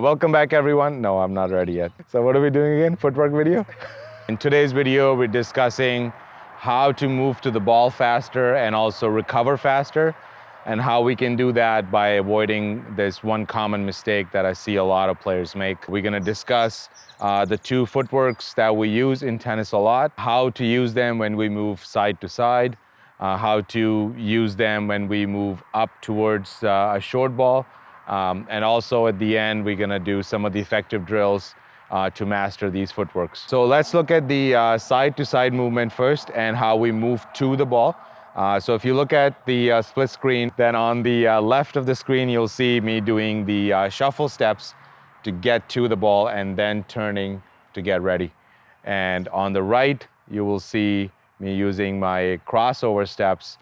Welcome back everyone. No, I'm not ready yet. So what are we doing again? Footwork video? In today's video, we're discussing how to move to the ball faster and also recover faster, and how we can do that by avoiding this one common mistake that I see a lot of players make. We're gonna discuss the two footworks that we use in tennis a lot, how to use them when we move side to side, how to use them when we move up towards a short ball, and also at the end, we're gonna do some of the effective drills to master these footworks. So let's look at the side-to-side movement first and how we move to the ball. So if you look at the split screen, then on the left of the screen, you'll see me doing the shuffle steps to get to the ball and then turning to get ready. And on the right, you will see me using my crossover steps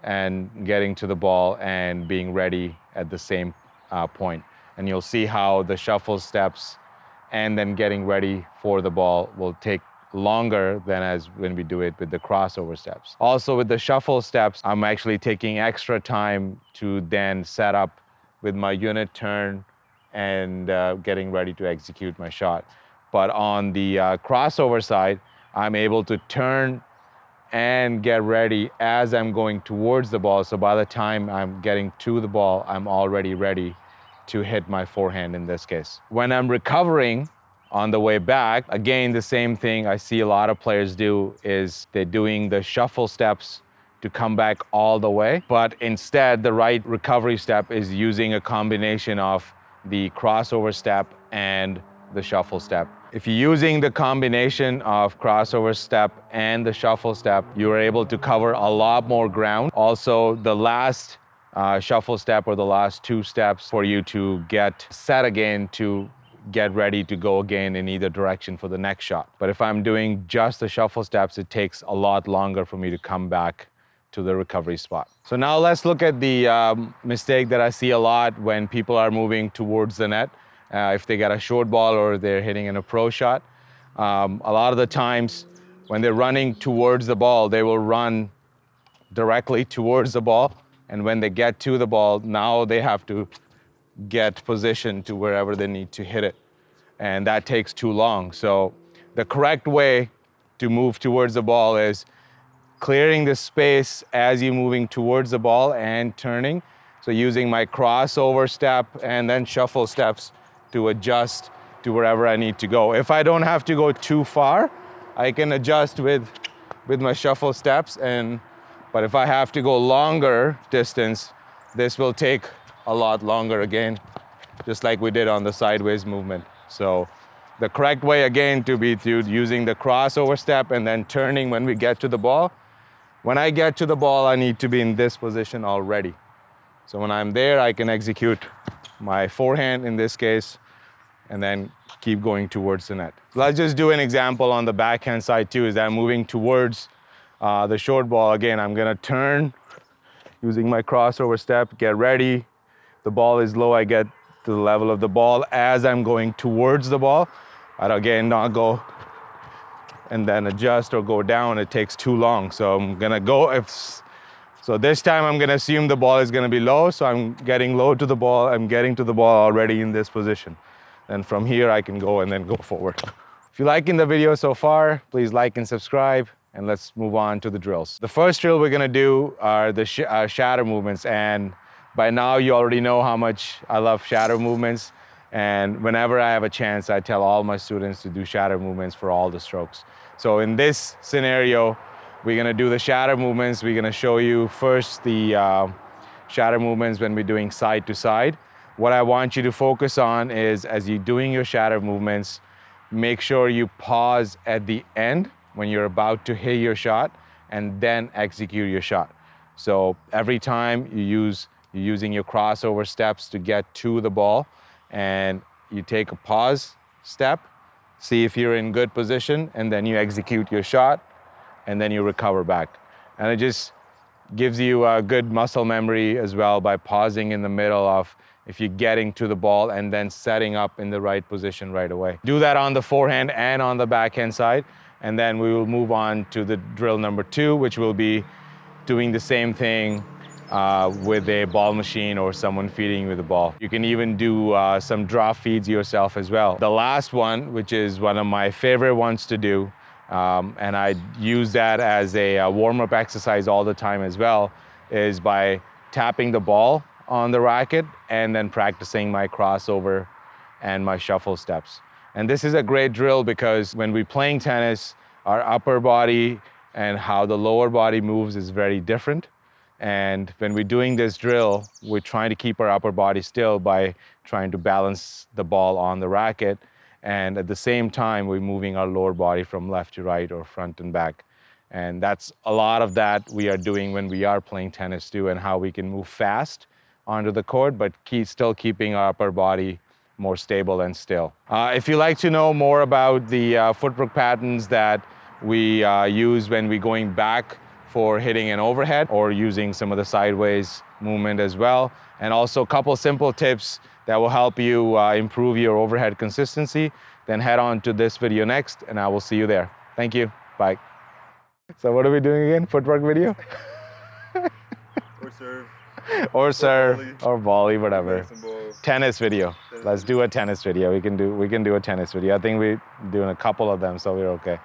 and getting to the ball and being ready at the same point. And you'll see how the shuffle steps and then getting ready for the ball will take longer than as when we do it with the crossover steps. Also with the shuffle steps, I'm actually taking extra time to then set up with my unit turn and getting ready to execute my shot. But on the crossover side, I'm able to turn and get ready as I'm going towards the ball. So by the time I'm getting to the ball, I'm already ready to hit my forehand in this case. When I'm recovering on the way back, again, the same thing I see a lot of players do is they're doing the shuffle steps to come back all the way. But instead, the right recovery step is using a combination of the crossover step and the shuffle step. If you're using the combination of crossover step and the shuffle step, you're able to cover a lot more ground. Also, the last shuffle step or the last two steps for you to get set again to get ready to go again in either direction for the next shot. But if I'm doing just the shuffle steps, it takes a lot longer for me to come back to the recovery spot. So now let's look at the mistake that I see a lot when people are moving towards the net. If they get a short ball or they're hitting in a pro shot, a lot of the times when they're running towards the ball, they will run directly towards the ball. And when they get to the ball, now they have to get positioned to wherever they need to hit it. And that takes too long. So the correct way to move towards the ball is clearing the space as you're moving towards the ball and turning. So using my crossover step and then shuffle steps to adjust to wherever I need to go. If I don't have to go too far, I can adjust with my shuffle steps. But if I have to go longer distance, this will take a lot longer again, just like we did on the sideways movement. So the correct way again to be using the crossover step and then turning when we get to the ball. When I get to the ball, I need to be in this position already. So when I'm there, I can execute my forehand in this case, and then keep going towards the net. Let's just do an example on the backhand side too, is I'm moving towards the short ball. Again, I'm gonna turn using my crossover step, get ready. The ball is low, I get to the level of the ball as I'm going towards the ball. I'd again not go and then adjust or go down, it takes too long. So I'm gonna go, so this time I'm gonna assume the ball is gonna be low, so I'm getting low to the ball, I'm getting to the ball already in this position. And from here I can go and then go forward. If you're liking the video so far, please like and subscribe, and let's move on to the drills. The first drill we're gonna do are the shadow movements, and by now you already know how much I love shadow movements, and whenever I have a chance, I tell all my students to do shadow movements for all the strokes. So in this scenario, we're gonna do the shadow movements. We're gonna show you first the shadow movements when we're doing side to side. What I want you to focus on is, as you're doing your shadow movements, make sure you pause at the end when you're about to hit your shot and then execute your shot. So every time you're using your crossover steps to get to the ball, and you take a pause step, see if you're in good position, and then you execute your shot, and then you recover back. And it just gives you a good muscle memory as well by pausing in the middle of if you're getting to the ball and then setting up in the right position right away. Do that on the forehand and on the backhand side, and then we will move on to the drill number 2, which will be doing the same thing with a ball machine or someone feeding you with the ball. You can even do some drop feeds yourself as well. The last one, which is one of my favorite ones to do, and I use that as a warm-up exercise all the time as well, is by tapping the ball on the racket and then practicing my crossover and my shuffle steps. And this is a great drill because when we're playing tennis, our upper body and how the lower body moves is very different. And when we're doing this drill, we're trying to keep our upper body still by trying to balance the ball on the racket. And at the same time, we're moving our lower body from left to right or front and back. And that's a lot of that we are doing when we are playing tennis too, and how we can move fast onto the court, but still keeping our upper body more stable and still. If you'd like to know more about the footwork patterns that we use when we're going back for hitting an overhead or using some of the sideways movement as well, and also a couple simple tips that will help you improve your overhead consistency, then head on to this video next and I will see you there. Thank you. Bye. So what are we doing again? Footwork video? Or serve. Or serve, volley. or volley, whatever. Tennis video. Let's do a tennis video. We can do a tennis video. I think we're doing a couple of them, so we're okay.